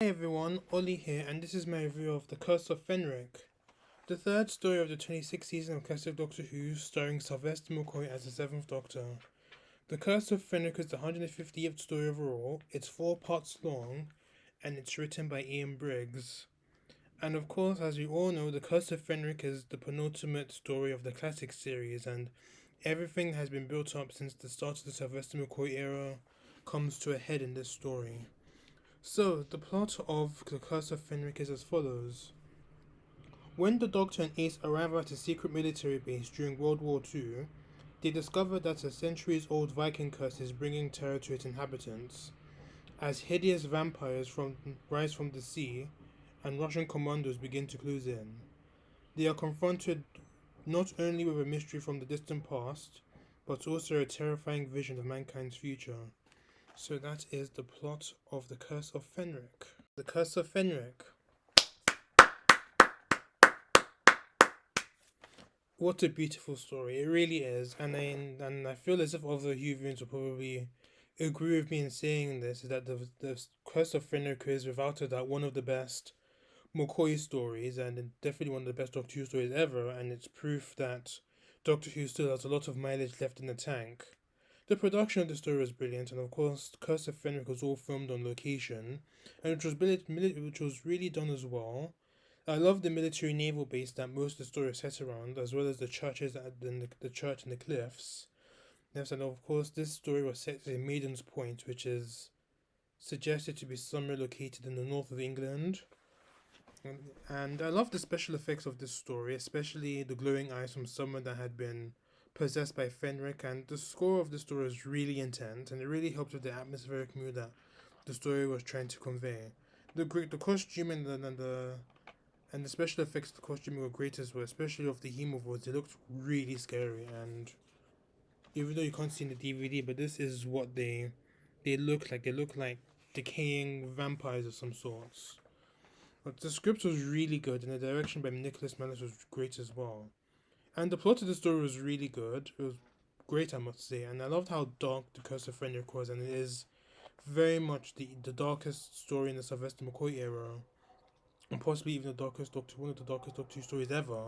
Hey everyone, Oli here, and this is my review of The Curse of Fenric, the third story of the 26th season of classic Doctor Who, starring Sylvester McCoy as the 7th Doctor. The Curse of Fenric is the 150th story overall, it's 4 parts long, and it's written by Ian Briggs. And of course, as we all know, The Curse of Fenric is the penultimate story of the classic series, and everything has been built up since the start of the Sylvester McCoy era comes to a head in this story. So, the plot of The Curse of Fenric is as follows. When the Doctor and Ace arrive at a secret military base during World War II, they discover that a centuries-old Viking curse is bringing terror to its inhabitants, as hideous vampires rise from the sea and Russian commandos begin to close in. They are confronted not only with a mystery from the distant past, but also a terrifying vision of mankind's future. So that is the plot of The Curse of Fenric. The Curse of Fenric. What a beautiful story. It really is. And I feel as if other Whovians will probably agree with me in saying this, is that the Curse of Fenric is without a doubt one of the best McCoy stories, and definitely one of the best Doctor Who stories ever, and it's proof that Doctor Who still has a lot of mileage left in the tank. The production of the story was brilliant, and of course, Curse of Fenric was all filmed on location, and which was really done as well. I love the military naval base that most of the story is set around, as well as the churches and the church and the cliffs. Yes, and of course, this story was set in Maiden's Point, which is suggested to be somewhere located in the north of England. And I love the special effects of this story, especially the glowing eyes from someone that had been possessed by Fenric. And the score of the story is really intense, and it really helped with the atmospheric mood that the story was trying to convey. The costume and the special effects of the costume were great as well, especially of the hemovores. They looked really scary, and even though you can't see in the DVD, but this is what they look like. They look like decaying vampires of some sorts. But the script was really good, and the direction by Nicholas Melis was great as well. And the plot of the story was really good. It was great, I must say, and I loved how dark the Curse of Fenric was, and it is very much the darkest story in the Sylvester McCoy era, and possibly even one of the darkest Doctor Who stories ever.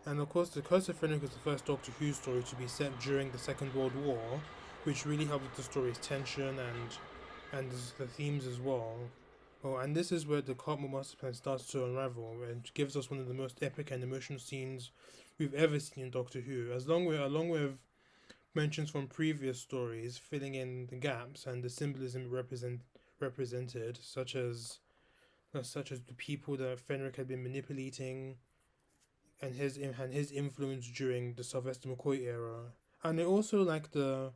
And of course, the Curse of Fenric is the first Doctor Who story to be set during the Second World War, which really helped with the story's tension and the themes as well. Oh, and this is where the Cartmel master plan starts to unravel and gives us one of the most epic and emotional scenes we've ever seen in Doctor Who, along with mentions from previous stories filling in the gaps and the symbolism represented, such as the people that Fenric had been manipulating and his influence during the Sylvester McCoy era. And I also like the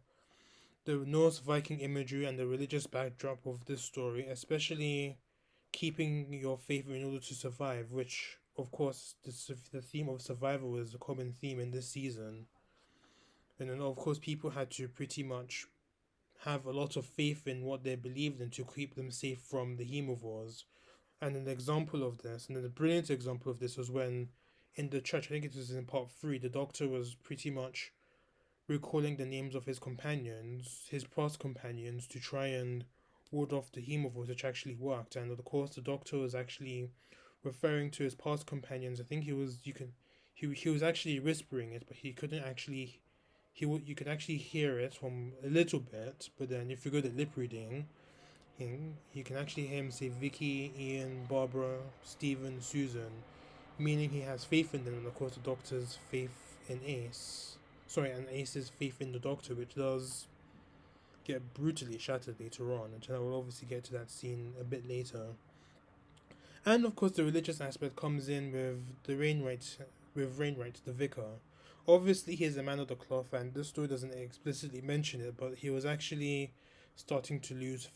Norse Viking imagery and the religious backdrop of this story, especially keeping your faith in order to survive, which, of course, the theme of survival is a common theme in this season. And then, of course, people had to pretty much have a lot of faith in what they believed in to keep them safe from the hemovores. And an example of this, and then a brilliant example of this, was when in the church, I think it was in part 3, the Doctor was pretty much recalling the names of his past companions, to try and ward off the hemovores, which actually worked. And of course, the Doctor was actually referring to his past companions. I think he was actually whispering it, but he couldn't actually you could actually hear it from a little bit. But then, if you go to lip reading, you can actually hear him say Vicky, Ian, Barbara, Stephen, Susan, meaning he has faith in them, and of course the Doctor's faith in Ace. Sorry, and Ace's faith in the Doctor, which does get brutally shattered later on, and I will obviously get to that scene a bit later. And of course, the religious aspect comes in with Rainwright, the vicar. Obviously, he is a man of the cloth, and this story doesn't explicitly mention it, but he was actually starting to lose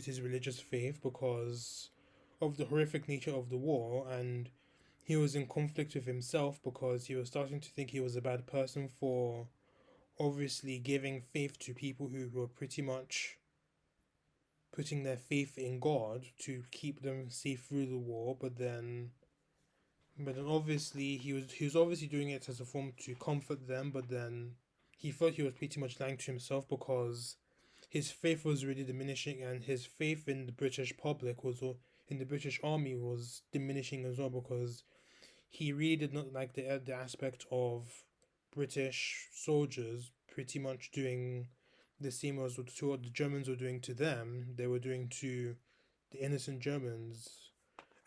his religious faith because of the horrific nature of the war, and he was in conflict with himself because he was starting to think he was a bad person for obviously giving faith to people who were pretty much putting their faith in God to keep them safe through the war. But then obviously he was obviously doing it as a form to comfort them, but then he felt he was pretty much lying to himself because his faith was really diminishing, and his faith in the British public in the British army was diminishing as well, because he really did not like the aspect of British soldiers pretty much doing the same as what the Germans were doing to them. They were doing to the innocent Germans.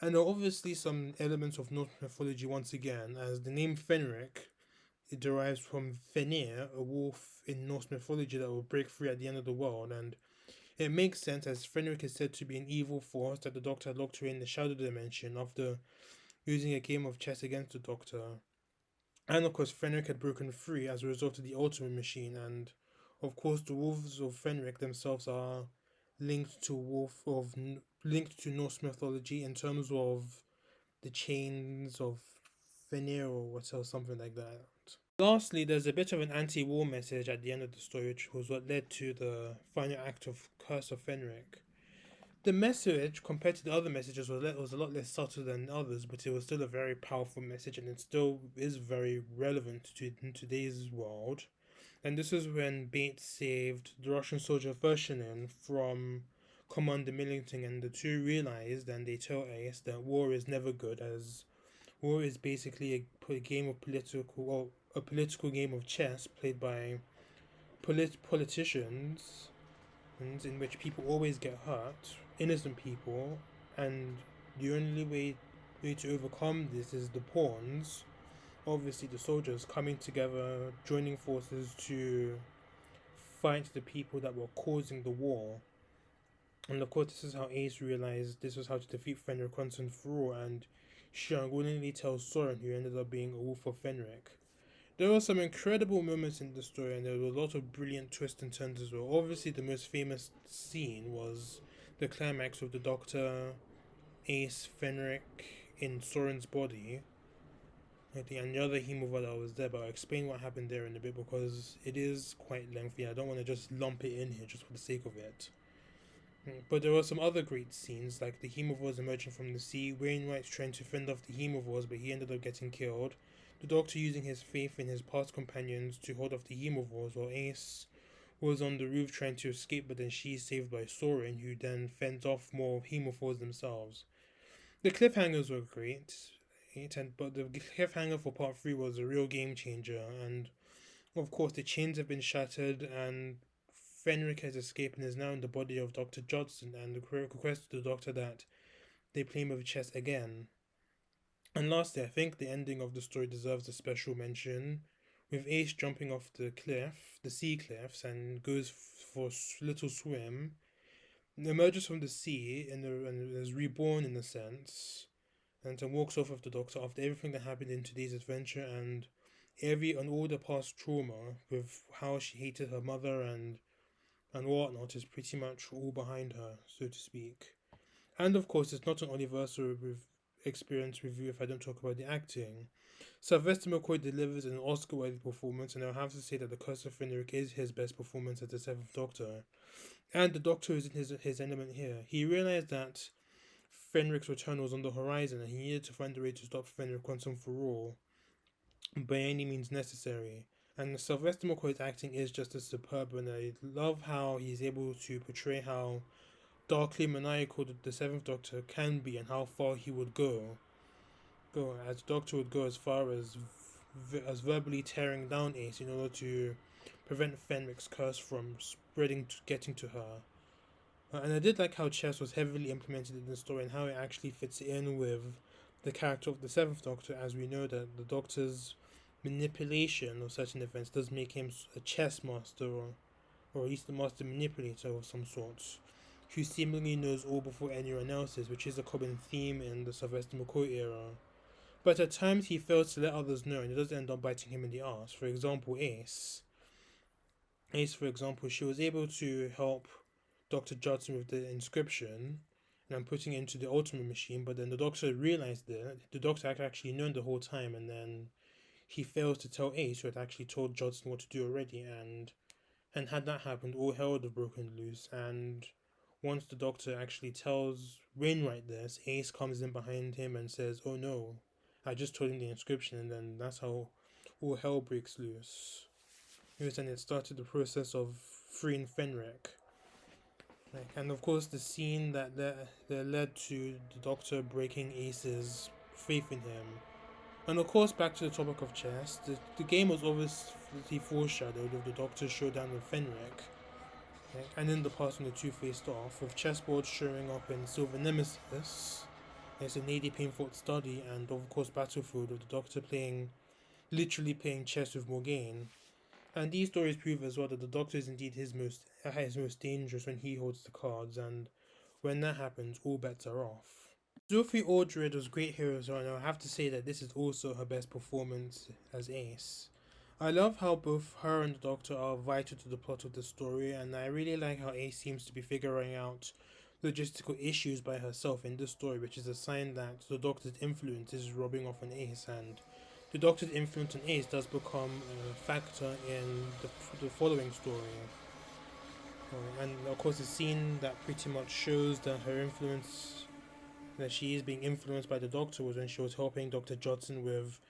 And there are obviously some elements of Norse mythology once again, as the name Fenric, it derives from Fenir, a wolf in Norse mythology that will break free at the end of the world, and it makes sense as Fenric is said to be an evil force that the Doctor had locked away in the Shadow Dimension after using a game of chess against the Doctor. And of course, Fenric had broken free as a result of the Ultimate Machine, and of course, the wolves of Fenric themselves are linked to Norse mythology in terms of the chains of Fenrir or something like that. Lastly, there's a bit of an anti-war message at the end of the story, which was what led to the final act of Curse of Fenric. The message, compared to the other messages, was a lot less subtle than others, but it was still a very powerful message, and it still is very relevant to in today's world. And this is when Bates saved the Russian soldier Vershinin from Commander Millington, and the two realized, and they tell Ace that war is never good, as war is basically a game of a political game of chess played by politicians, and in which people always get hurt, innocent people, and the only way to overcome this is the pawns, obviously the soldiers, coming together, joining forces to fight the people that were causing the war. And of course, this is how Ace realized this was how to defeat Fenric once and for all, and she unwillingly tells Soren, who ended up being a wolf of Fenric. There were some incredible moments in the story, and there were a lot of brilliant twists and turns as well. Obviously, the most famous scene was the climax of the Doctor, Ace, Fenric in Soren's body, and the other Hemover that was there, but I'll explain what happened there in a bit because it is quite lengthy. I don't want to just lump it in here just for the sake of it. But there were some other great scenes, like the Hemovores emerging from the sea, Wainwright's trying to fend off the Hemovores, but he ended up getting killed, the Doctor using his faith in his past companions to hold off the Hemovores, while Ace was on the roof trying to escape, but then she's saved by Soren, who then fends off more Hemovores themselves. The cliffhangers were great, but the cliffhanger for part 3 was a real game changer, and of course the chains have been shattered, and Fenric has escaped and is now in the body of Dr. Judson, and requests to the Doctor that they play him with chess again. And lastly, I think the ending of the story deserves a special mention, with Ace jumping off the sea cliffs, and goes for a little swim, emerges from the sea and is reborn in a sense, and then walks off of the Doctor after everything that happened in today's adventure and all the past trauma with how she hated her mother and whatnot is pretty much all behind her, so to speak. And of course, it's not an Oli-Versal experience review if I don't talk about the acting. Sylvester McCoy delivers an Oscar-worthy performance, and I'll have to say that The Curse of Fenric is his best performance as the Seventh Doctor. And the Doctor is in his element here. He realized that Fenric's return was on the horizon, and he needed to find a way to stop Fenric once and for all, by any means necessary. And Sylvester McCoy's acting is just as superb, and I love how he's able to portray how darkly maniacal the Seventh Doctor can be, and how far he would go. As Doctor would go as far as verbally tearing down Ace in order to prevent Fenric's curse from getting to her. And I did like how chess was heavily implemented in the story and how it actually fits in with the character of the Seventh Doctor, as we know that the Doctor's manipulation of certain events does make him a chess master, or at least a master manipulator of some sorts, who seemingly knows all before anyone else is, which is a common theme in the Sylvester McCoy era. But at times he fails to let others know, and it does end up biting him in the ass. For example, for example, she was able to help Dr. Judson with the inscription and putting it into the Ultimate Machine, but then the Doctor realized that the Doctor had actually known the whole time, and then he fails to tell Ace, who had actually told Judson what to do already, and had that happened, all hell would have broken loose. And once the Doctor actually tells Wainwright this, Ace comes in behind him and says, "Oh no, I just told him the inscription," and then that's how all hell breaks loose. And it started the process of freeing Fenric. Like, and of course, the scene that led to the Doctor breaking Ace's faith in him. And of course, back to the topic of chess, the game was obviously foreshadowed with the Doctor's showdown with Fenric. Like, and in the past, when the two faced off, with chessboards showing up in Silver Nemesis, it's an AD painful study, and of course, Battlefield with the Doctor literally playing chess with Morgaine. And these stories prove as well that the Doctor is indeed his most dangerous when he holds the cards, and when that happens, all bets are off. Sophie Aldred was great here as well, and I have to say that this is also her best performance as Ace. I love how both her and the Doctor are vital to the plot of the story, and I really like how Ace seems to be figuring out logistical issues by herself in this story, which is a sign that the Doctor's influence is rubbing off on Ace, and the Doctor's influence on Ace does become a factor in the following story. And of course, the scene that pretty much shows that her influence, that she is being influenced by the Doctor, was when she was helping Dr. Judson with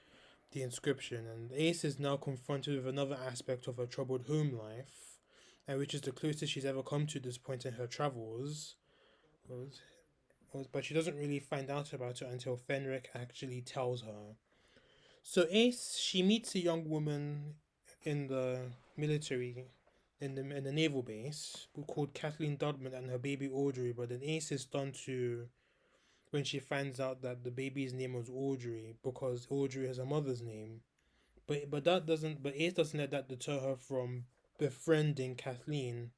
the inscription. And Ace is now confronted with another aspect of her troubled home life, and which is the closest she's ever come to this point in her travels. But she doesn't really find out about it until Fenric actually tells her. So Ace, she meets a young woman in the military, in the naval base, called Kathleen Dudman and her baby Audrey. But then Ace is stunned to when she finds out that the baby's name was Audrey because Audrey is her mother's name. But Ace doesn't let that deter her from befriending Kathleen,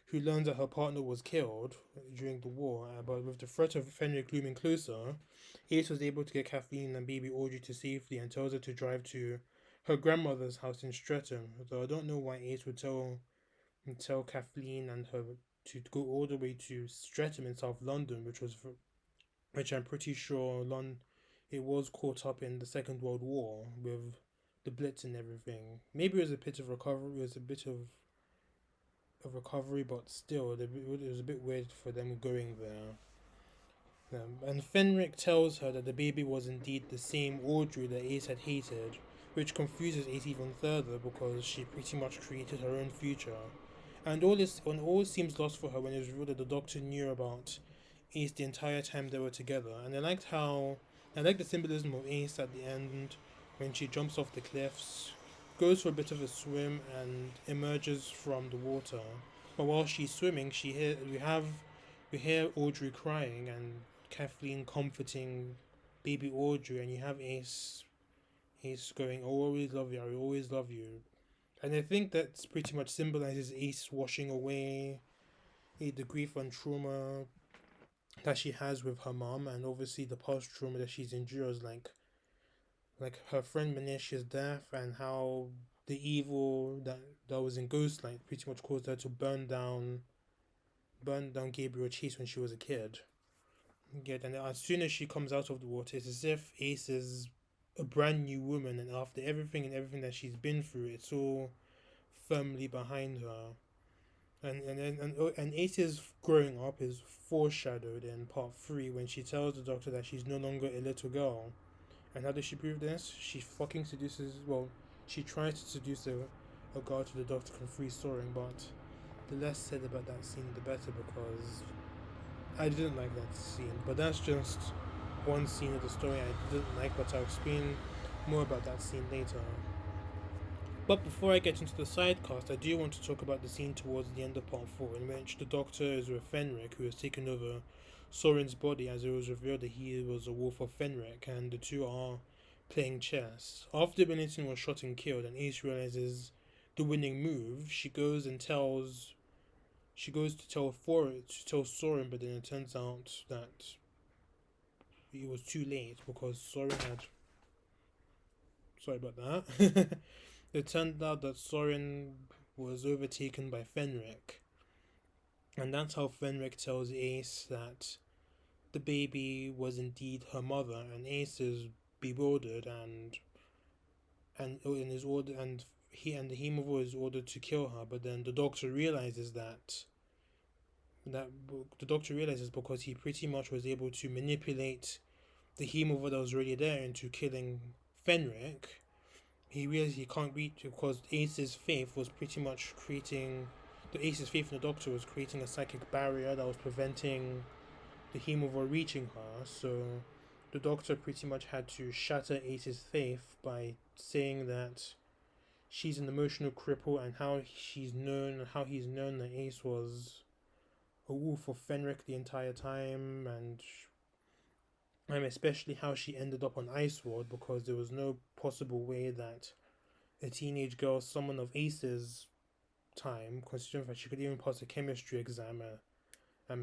who learns that her partner was killed during the war. But with the threat of Fenric looming closer, Ace was able to get Kathleen and baby Audrey to safety and tells her to drive to her grandmother's house in Streatham. Though I don't know why Ace would tell Kathleen and her to go all the way to Streatham in South London, which I'm pretty sure it was caught up in the Second World War with the Blitz and everything. Maybe it was a bit of recovery. It was a bit of a recovery, but still, it was a bit weird for them going there. And Fenric tells her that the baby was indeed the same Audrey that Ace had hated, which confuses Ace even further because she pretty much created her own future. And all seems lost for her when it's revealed that the Doctor knew about Ace the entire time they were together. And I like the symbolism of Ace at the end when she jumps off the cliffs, goes for a bit of a swim, and emerges from the water. But while she's swimming, we hear Audrey crying and Kathleen comforting baby Audrey, and you have Ace going, "I always love you, I always love you." And I think that's pretty much symbolizes Ace washing away the grief and trauma that she has with her mom, and obviously the past trauma that she's endured, like her friend Manish's death, and how the evil that was in Ghostlight pretty much caused her to burn down Gabriel Chase when she was a kid. Yeah, and as soon as she comes out of the water, it's as if Ace is a brand new woman, and after everything that she's been through, it's all firmly behind her. And Ace's growing up is foreshadowed in part 3 when she tells the Doctor that she's no longer a little girl. And how does she prove this? She fucking she tries to seduce a girl to the Doctor from free soaring, but the less said about that scene, the better, because I didn't like that scene. But that's just one scene of the story I didn't like, but I'll explain more about that scene later. But before I get into the side cast, I do want to talk about the scene towards the end of part 4 in which the Doctor is with Fenric, who has taken over Soren's body, as it was revealed that he was a wolf of Fenric, and the two are playing chess. After Benetton was shot and killed and Ace realizes the winning move, she goes to tell Soren, but then it turns out that it was too late because Soren had. Sorry about that. It turned out that Soren was overtaken by Fenric, and that's how Fenric tells Ace that the baby was indeed her mother, and Ace is bewildered and is ordered and the Hemover is ordered to kill her, but then the Doctor realizes because he pretty much was able to manipulate the Hemover that was already there into killing Fenric. He realized he can't reach because Ace's faith was pretty much creating the Ace's faith in the Doctor was creating a psychic barrier that was preventing the Hemovore reaching her. So the Doctor pretty much had to shatter Ace's faith by saying that she's an emotional cripple, and how he's known that Ace was a wolf of Fenric the entire time, and especially how she ended up on Ice World, because there was no possible way that a teenage girl, someone of Ace's time, considering that she could even pass a chemistry exam,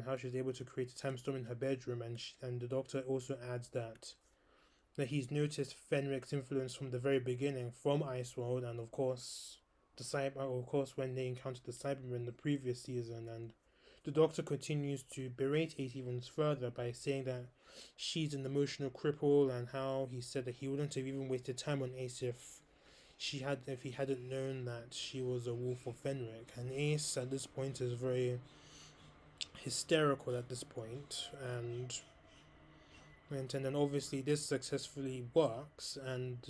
how she was able to create a time storm in her bedroom, and the Doctor also adds that he's noticed Fenric's influence from the very beginning, from Iceworld, and of course when they encountered the Cybermen in the previous season, and the Doctor continues to berate Ace even further by saying that she's an emotional cripple, and how he said that he wouldn't have even wasted time on Ace if he hadn't known that she was a wolf of Fenric. And Ace at this point is very hysterical at this point, and then obviously this successfully works, and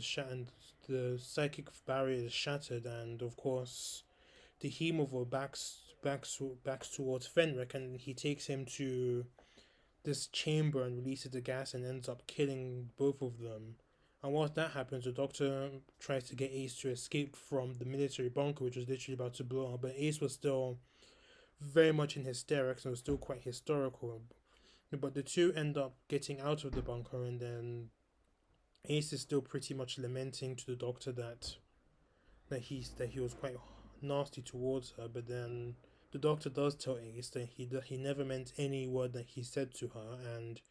the psychic barrier is shattered, and of course the Hemovore backs towards Fenric, and he takes him to this chamber and releases the gas and ends up killing both of them. And whilst that happens, the Doctor tries to get Ace to escape from the military bunker, which was literally about to blow up, but Ace was still very much in hysterics and was still quite historical. But the two end up getting out of the bunker, and then Ace is still pretty much lamenting to the Doctor that he was quite nasty towards her. But then the Doctor does tell Ace that he never meant any word that he said to her, and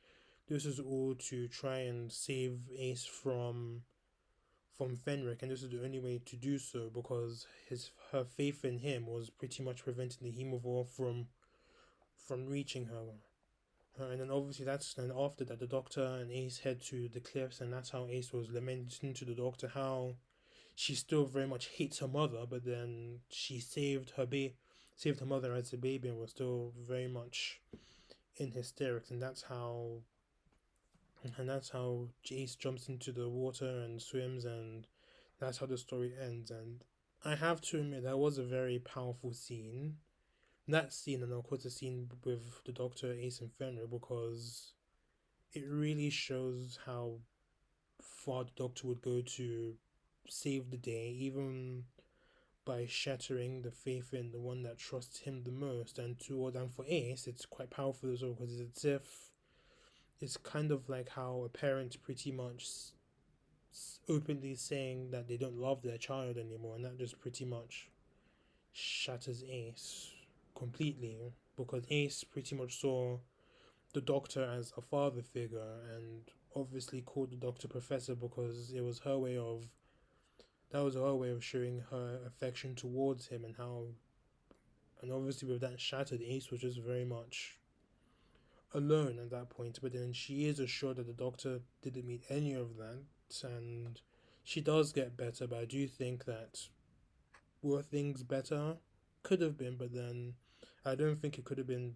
this is all to try and save Ace from Fenric, and this is the only way to do so, because her faith in him was pretty much preventing the Hemovore from reaching her. And then obviously after that the Doctor and Ace head to the cliffs, and that's how Ace was lamenting to the Doctor how she still very much hates her mother, but then she saved her mother as a baby, and was still very much in hysterics, and that's how Ace jumps into the water and swims, and that's how the story ends. And I have to admit that was a very powerful scene. That scene, and of course the scene with the Doctor, Ace, and Fenrir, because it really shows how far the Doctor would go to save the day, even by shattering the faith in the one that trusts him the most. And for Ace, it's quite powerful as well, because it's kind of like how a parent pretty much openly saying that they don't love their child anymore, and that just pretty much shatters Ace completely, because Ace pretty much saw the Doctor as a father figure, and obviously called the Doctor Professor, because that was her way of showing her affection towards him, and obviously with that shattered, Ace was just very much alone at that point. But then she is assured that the Doctor didn't mean any of that, and she does get better. But I do think that were things better, could have been, but then I don't think it could have been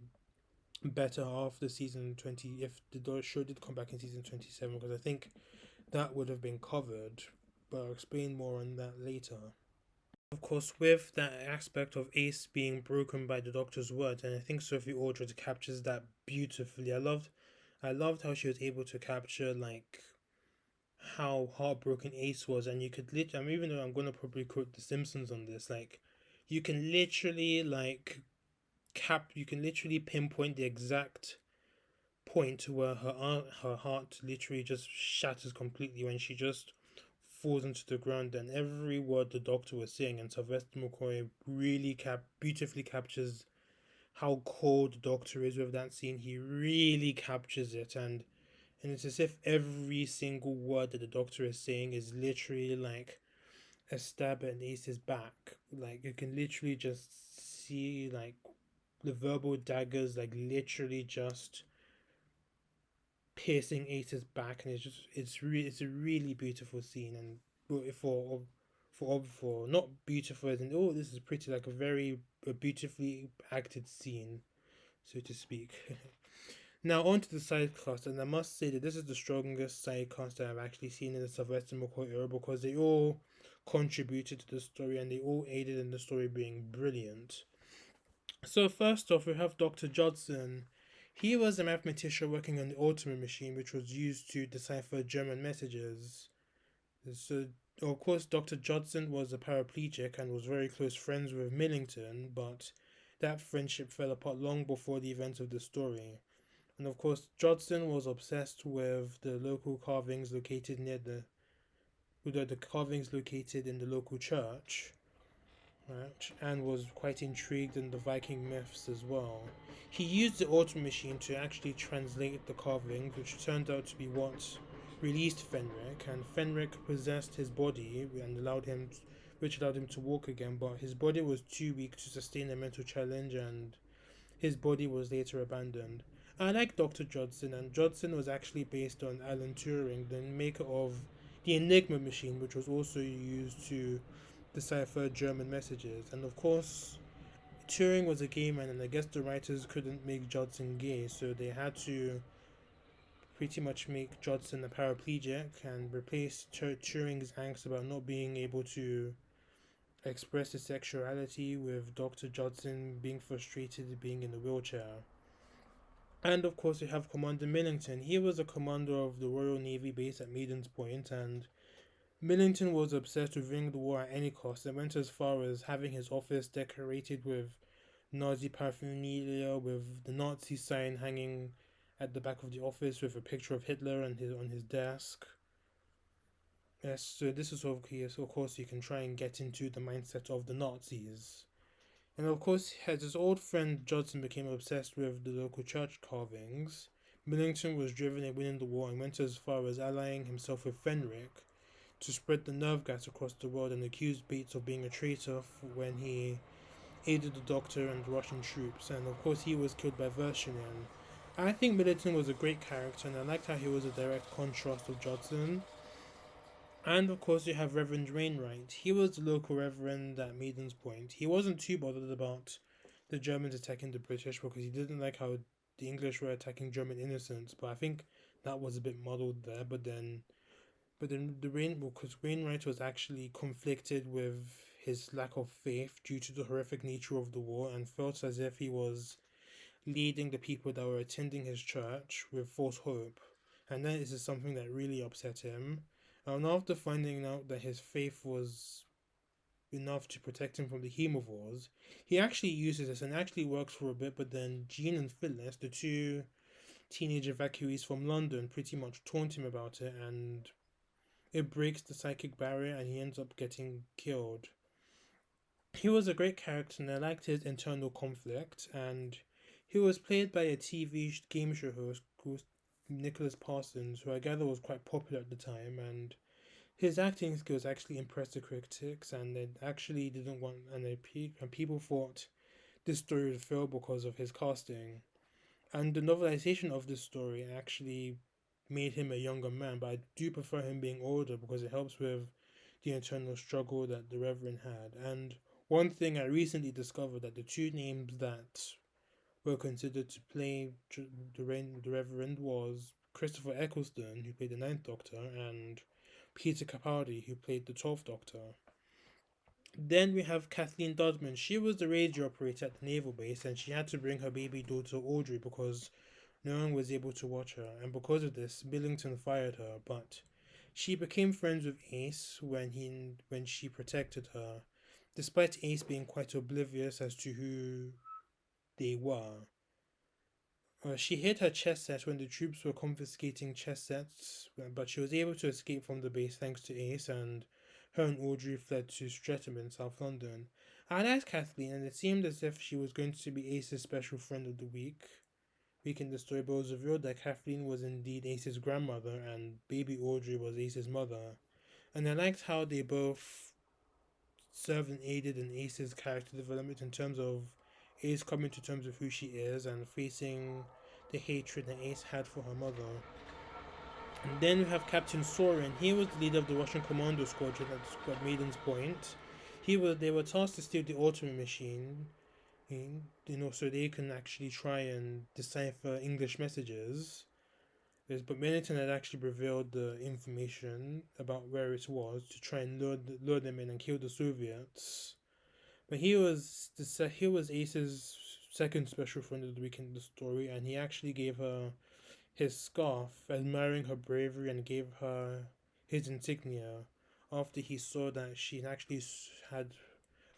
better after season 20 if the show did come back in season 27, because I think that would have been covered, but I'll explain more on that later. Of course, with that aspect of Ace being broken by the Doctor's words, and I think Sophie Aldred captures that beautifully. I loved how she was able to capture like how heartbroken Ace was, and you could even though I'm gonna probably quote The Simpsons on this, like you can literally you can literally pinpoint the exact point where her heart literally just shatters completely when she just falls into the ground, and every word the Doctor was saying, and Sylvester McCoy really beautifully captures how cold the Doctor is with that scene. He really captures it, and it's as if every single word that the Doctor is saying is literally like a stab at Ace's back. Like you can literally just see like the verbal daggers, like literally just piercing Ace's back, and it's a really beautiful scene. And for not beautiful as in, oh, this is pretty, like a beautifully acted scene, so to speak. Now on to the side cast, and I must say that this is the strongest side cast that I've actually seen in the Sylvester McCoy era, because they all contributed to the story, and they all aided in the story being brilliant. So first off, we have Dr. Judson. He was a mathematician working on the Ultimate machine, which was used to decipher German messages. So, of course, Dr. Judson was a paraplegic and was very close friends with Millington, but that friendship fell apart long before the events of the story. And of course, Judson was obsessed with the local carvings located near the carvings located in the local church, right? And was quite intrigued in the Viking myths as well. He used the auto machine to actually translate the carvings, which turned out to be what released Fenric, and Fenric possessed his body and which allowed him to walk again. But his body was too weak to sustain a mental challenge, and his body was later abandoned. I like Dr. Judson, and Judson was actually based on Alan Turing, the maker of the Enigma machine, which was also used to decipher German messages. And of course, Turing was a gay man, and I guess the writers couldn't make Judson gay, so they had to pretty much make Judson a paraplegic and replace Turing's angst about not being able to express his sexuality with Dr. Judson being frustrated being in a wheelchair. And of course, we have Commander Millington. He was a commander of the Royal Navy base at Maiden's Point, and Millington was obsessed with winning the war at any cost and went as far as having his office decorated with Nazi paraphernalia, with the Nazi sign hanging at the back of the office with a picture of Hitler and his on his desk. Yes, so this is of course you can try and get into the mindset of the Nazis. And of course, as his old friend Judson became obsessed with the local church carvings, Millington was driven in winning the war and went as far as allying himself with Fenric to spread the nerve gas across the world and accused Bates of being a traitor when he aided the Doctor and the Russian troops. And of course, he was killed by Vershinin. I think Millington was a great character, and I liked how he was a direct contrast of Judson. And of course, you have Reverend Wainwright. He was the local reverend at Maiden's Point. He wasn't too bothered about the Germans attacking the British because he didn't like how the English were attacking German innocents. But I think that was a bit muddled there. But then because Wainwright was actually conflicted with his lack of faith due to the horrific nature of the war and felt as if he was leading the people that were attending his church with false hope. And that is something that really upset him. And after finding out that his faith was enough to protect him from the hemovores, he actually uses this and actually works for a bit, but then Jean and Phyllis, the two teenage evacuees from London, pretty much taunt him about it, and it breaks the psychic barrier and he ends up getting killed. He was a great character and I liked his internal conflict, and he was played by a TV game show host called Nicholas Parsons, who I gather was quite popular at the time, and his acting skills actually impressed the critics, and they actually didn't want, and people thought this story would fail because of his casting. And the novelization of this story actually made him a younger man, but I do prefer him being older because it helps with the internal struggle that the Reverend had. And one thing I recently discovered that the two names that were considered to play the Reverend was Christopher Eccleston, who played the Ninth Doctor, and Peter Capaldi, who played the 12th Doctor. Then we have Kathleen Dodman. She was the radio operator at the naval base, and she had to bring her baby daughter Audrey because no one was able to watch her. And because of this, Billington fired her. But she became friends with Ace when she protected her, despite Ace being quite oblivious as to who they were. She hid her chess set when the troops were confiscating chess sets, but she was able to escape from the base thanks to Ace, and her and Audrey fled to Streatham in South London. I liked Kathleen, and it seemed as if she was going to be Ace's special friend of the week in the story, but it was revealed that Kathleen was indeed Ace's grandmother, and baby Audrey was Ace's mother. And I liked how they both served and aided in Ace's character development in terms of Ace coming to terms with who she is and facing the hatred that Ace had for her mother. And then we have Captain Soren. He was the leader of the Russian commando squadron at Maiden's Point. They were tasked to steal the Ultimate machine, so they can actually try and decipher English messages. But Millington had actually revealed the information about where it was to try and lure them in and kill the Soviets. But he was Ace's second special friend of the week in the story, and he actually gave her his scarf, admiring her bravery, and gave her his insignia after he saw that she actually had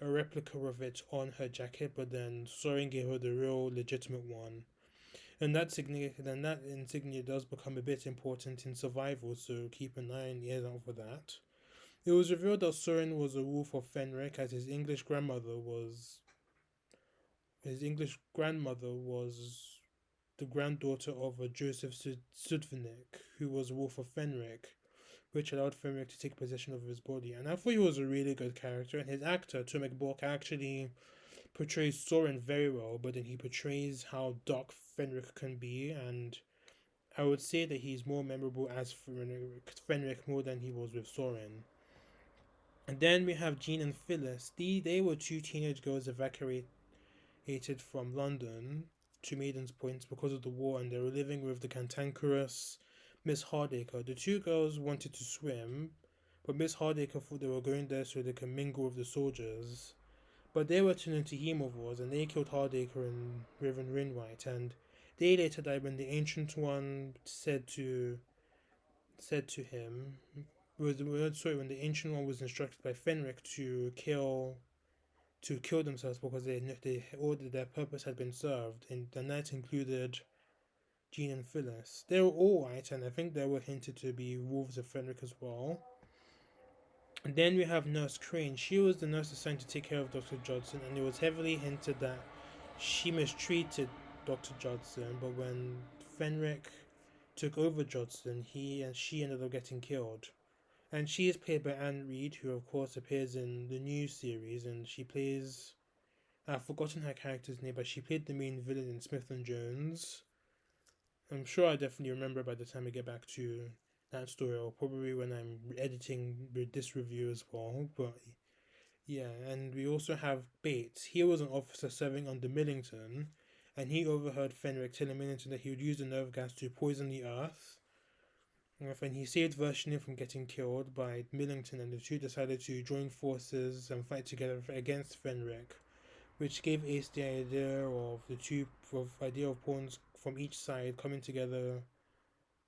a replica of it on her jacket, but then Soren gave her the real legitimate one. And that insignia does become a bit important in survival, so keep an eye and ears out for that. It was revealed that Soren was a wolf of Fenric, as his English grandmother was the granddaughter of a Joseph Sudvinik, who was a wolf of Fenric, which allowed Fenric to take possession of his body. And I thought he was a really good character, and his actor, Tomek Bork, actually portrays Soren very well, but then he portrays how dark Fenric can be, and I would say that he's more memorable as Fenric more than he was with Soren. And then we have Jean and Phyllis. They were two teenage girls evacuated from London to Maiden's Point because of the war, and they were living with the cantankerous Miss Hardacre. The two girls wanted to swim, but Miss Hardacre thought they were going there so they can mingle with the soldiers. But they were turned into hemovores, and they killed Hardacre and Reverend Rinwhite, and they later died when the Ancient One said to him when the Ancient One was instructed by Fenric to kill themselves because they ordered their purpose had been served, and the knights included Jean and Phyllis. They were all white, and I think they were hinted to be wolves of Fenric as well. And then we have Nurse Crane. She was the nurse assigned to take care of Dr. Judson, and it was heavily hinted that she mistreated Dr. Judson, but when Fenric took over Judson, he and she ended up getting killed. And she is played by Anne Reid, who of course appears in the new series, and she plays. I've forgotten her character's name, but she played the main villain in Smith and Jones. I'm sure I definitely remember by the time I get back to that story, or probably when I'm editing this review as well. But yeah, and we also have Bates. He was an officer serving under Millington, and he overheard Fenric telling Millington that he would use the nerve gas to poison the earth. And he saved Vershinin from getting killed by Millington, and the two decided to join forces and fight together against Fenric, which gave Ace the idea of pawns from each side coming together,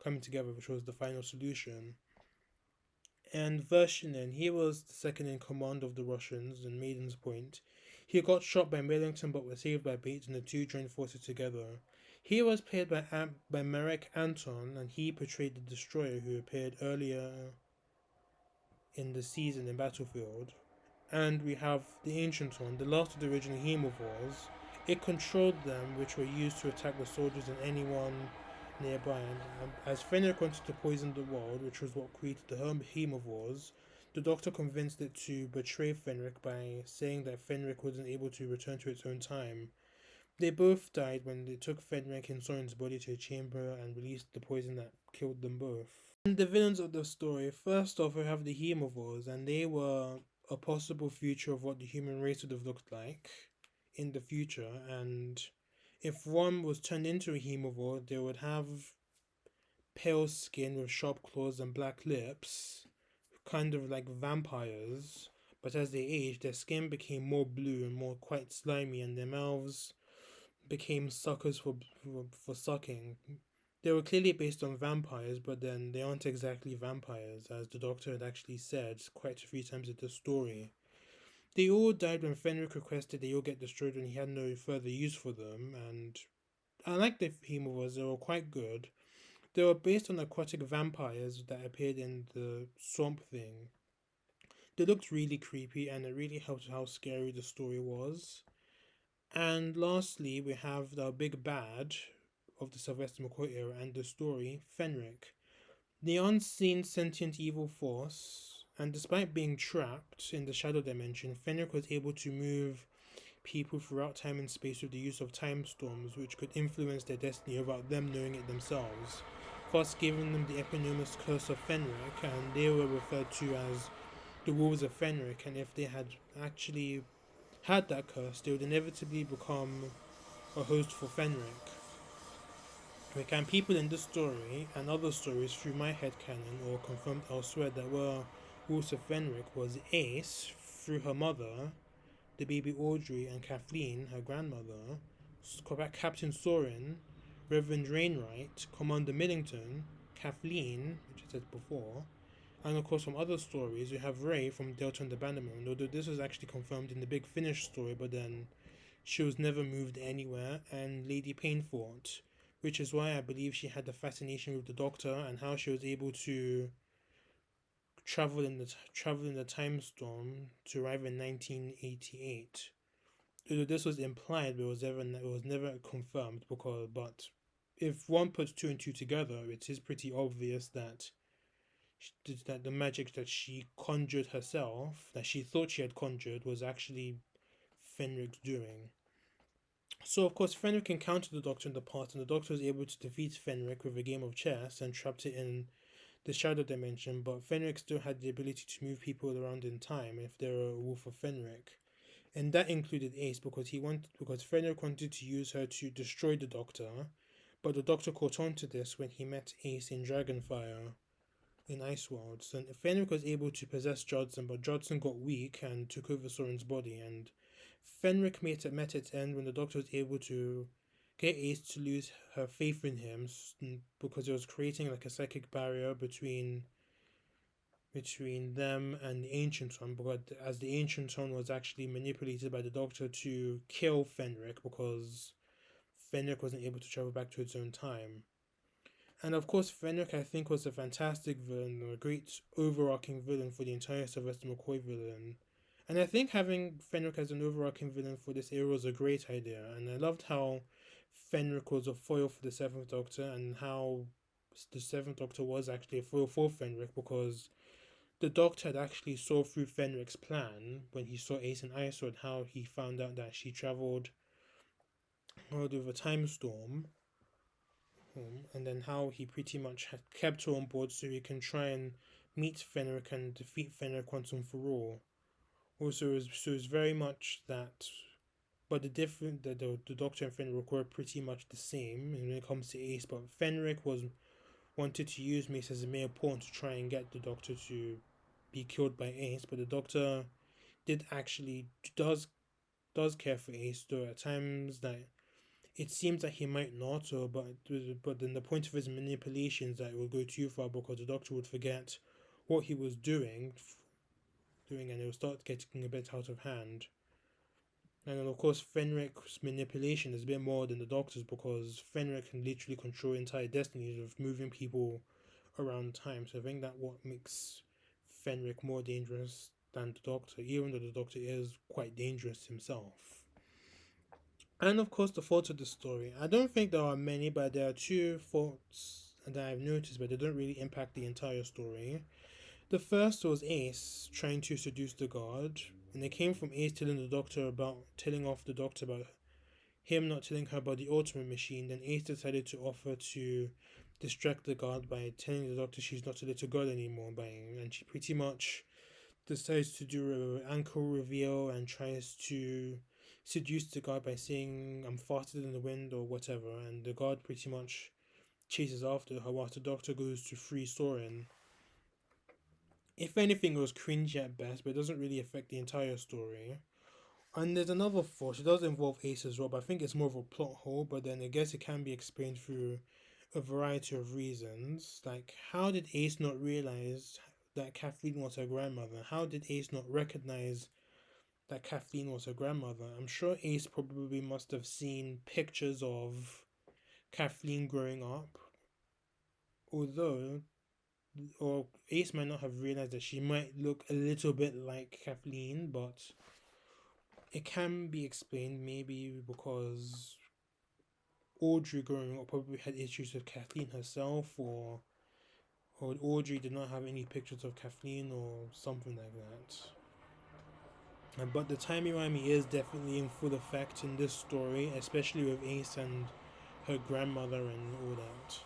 which was the final solution. And Vershinin, he was the second in command of the Russians in Maiden's Point. He got shot by Millington but was saved by Bates, and the two joined forces together. He was played by Marek Anton, and he portrayed the Destroyer who appeared earlier in the season in Battlefield. And we have the Ancient One, the last of the original hemovores. It controlled them, which were used to attack the soldiers and anyone nearby. And as Fenric wanted to poison the world, which was what created the hemovores, the Doctor convinced it to betray Fenric by saying that Fenric wasn't able to return to its own time. They both died when they took Fenric and Soren's body to a chamber and released the poison that killed them both. And the villains of the story. First off, we have the hemovores, and they were a possible future of what the human race would have looked like in the future. And if one was turned into a hemovore, they would have pale skin with sharp claws and black lips, kind of like vampires. But as they aged, their skin became more blue and more quite slimy, and their mouths became suckers for sucking. They were clearly based on vampires, but then they aren't exactly vampires, as the Doctor had actually said quite a few times in the story. They all died when Fenric requested they all get destroyed when he had no further use for them, and I like the hemovores, they were quite good. They were based on aquatic vampires that appeared in the Swamp Thing. They looked really creepy, and it really helped how scary the story was. And lastly, we have the big bad of the Sylvester McCoy era and the story, Fenric. The unseen sentient evil force, and despite being trapped in the shadow dimension, Fenric was able to move people throughout time and space with the use of time storms, which could influence their destiny without them knowing it themselves, thus giving them the eponymous Curse of Fenric, and they were referred to as the Wolves of Fenric, and if they had actually had that curse, they would inevitably become a host for Fenric. Can people in this story and other stories through my headcanon or confirmed elsewhere that were Wolves of Fenric was Ace, through her mother, the baby Audrey, and Kathleen, her grandmother, Captain Soren, Reverend Rainwright, Commander Millington, Kathleen, which I said before, and of course from other stories, we have Ray from Delta and the Bannerman, although this was actually confirmed in the Big Finish story, but then she was never moved anywhere, and Lady Painfort, which is why I believe she had the fascination with the Doctor and how she was able to travel in the time storm to arrive in 1988. Although this was implied, but it was never confirmed. But if one puts two and two together, it is pretty obvious that that the magic that she conjured herself, that she thought she had conjured, was actually Fenric's doing. So, of course, Fenric encountered the Doctor in the past, and the Doctor was able to defeat Fenric with a game of chess and trapped it in the Shadow Dimension, but Fenric still had the ability to move people around in time if they were a wolf of Fenric. And that included Ace because Fenric wanted to use her to destroy the Doctor, but the Doctor caught on to this when he met Ace in Dragonfire in Ice Worlds. And Fenric was able to possess Jodson, but Jodson got weak and took over Soren's body, and Fenric met its end when the Doctor was able to get Ace to lose her faith in him because it was creating like a psychic barrier between them and the Ancient One, because as the Ancient One was actually manipulated by the Doctor to kill Fenric because Fenric wasn't able to travel back to its own time. And of course, Fenric, I think, was a fantastic villain, a great overarching villain for the entire Sylvester McCoy villain. And I think having Fenric as an overarching villain for this era was a great idea. And I loved how Fenric was a foil for the Seventh Doctor, and how the Seventh Doctor was actually a foil for Fenric, because the Doctor had actually saw through Fenric's plan when he saw Ace and Ice Sword, how he found out that she travelled with a time storm, and then how he pretty much had kept her on board so he can try and meet Fenric and defeat Fenric once and for all. Also, so it's very much that, but the Doctor and Fenric were pretty much the same when it comes to Ace, but Fenric wanted to use Mace as a mere pawn to try and get the Doctor to be killed by Ace, but the Doctor does care for Ace, though at times that it seems that he might not, but then the point of his manipulations that it would go too far because the Doctor would forget what he was doing, and it would start getting a bit out of hand. And then of course Fenric's manipulation is a bit more than the Doctor's, because Fenric can literally control entire destinies of moving people around time. So I think that what makes Fenric more dangerous than the Doctor, even though the Doctor is quite dangerous himself. And of course the faults of the story. I don't think there are many, but there are two faults that I've noticed, but they don't really impact the entire story. The first was Ace trying to seduce the guard, and it came from Ace telling off the Doctor about him not telling her about the ultimate machine. Then Ace decided to offer to distract the guard by telling the Doctor she's not a little girl anymore, and she pretty much decides to do an ankle reveal and tries to seduce the guard by saying I'm faster than the wind or whatever, and the guard pretty much chases after her whilst the Doctor goes to free Soren. If anything, it was cringy at best, but it doesn't really affect the entire story. And there's another force. It does involve Ace as well, but I think it's more of a plot hole. But then I guess it can be explained through a variety of reasons. Like, how did Ace not realize that Kathleen was her grandmother? How did Ace not recognize that Kathleen was her grandmother? I'm sure Ace probably must have seen pictures of Kathleen growing up. Or Ace might not have realized that she might look a little bit like Kathleen, but it can be explained maybe because Audrey growing up probably had issues with Kathleen herself, or Audrey did not have any pictures of Kathleen or something like that. But the timey-wimey is definitely in full effect in this story, especially with Ace and her grandmother and all that.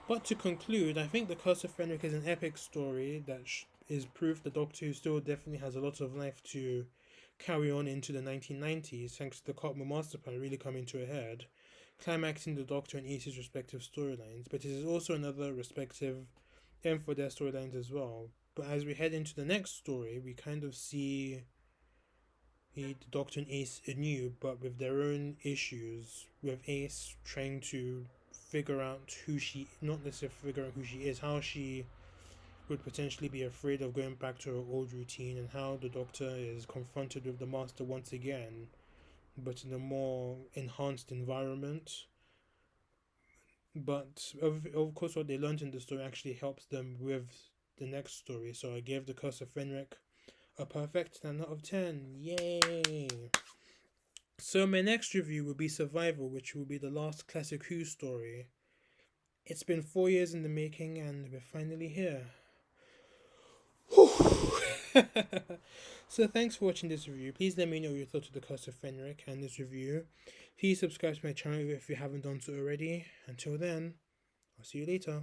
But to conclude, I think The Curse of Fenric is an epic story that is proof the Doctor Who still definitely has a lot of life to carry on into the 1990s, thanks to the Cartmel Master Plan really coming to a head, climaxing the Doctor and Ace's respective storylines. But it is also another respective end for their storylines as well. But as we head into the next story, we kind of see, the Doctor and Ace anew, but with their own issues. With Ace trying to figure out who she, not necessarily figure out who she is, how she would potentially be afraid of going back to her old routine, and how the Doctor is confronted with the Master once again, but in a more enhanced environment. But of course, what they learned in the story actually helps them with the next story. So I gave the Curse of Fenric a perfect 10 out of 10. Yay! So my next review will be Survival, which will be the last classic Who story. It's been 4 years in the making, and we're finally here. So thanks for watching this review. Please let me know your thoughts of the Curse of Fenric and this review. Please subscribe to my channel if you haven't done so already. Until then, I'll see you later.